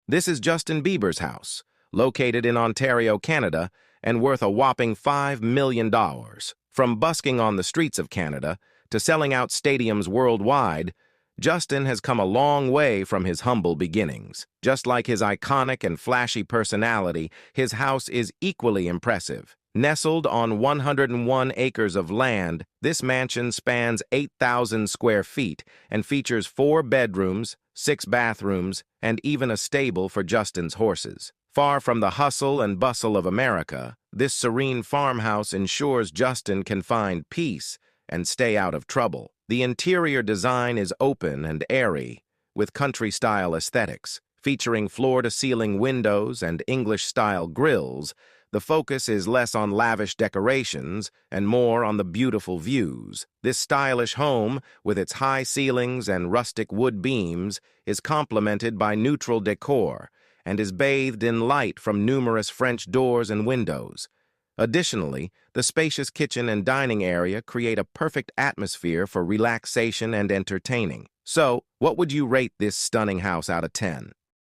This is Justin Bieber's house, located in Ontario, Canada, and worth a whopping $5 million. From busking on the streets of Canada to selling out stadiums worldwide, Justin has come a long way from his humble beginnings. Just like his iconic and flashy personality, his house is equally impressive. Nestled on 101 acres of land, this mansion spans 8,000 square feet and features 4 bedrooms, 6 bathrooms, and even a stable for Justin's horses. Far from the hustle and bustle of America, this serene farmhouse ensures Justin can find peace and stay out of trouble. The interior design is open and airy, with country-style aesthetics. Featuring floor-to-ceiling windows and English-style grills, the focus is less on lavish decorations and more on the beautiful views. This stylish home, with its high ceilings and rustic wood beams, is complemented by neutral decor and is bathed in light from numerous French doors and windows. Additionally, the spacious kitchen and dining area create a perfect atmosphere for relaxation and entertaining. So, what would you rate this stunning house out of 10?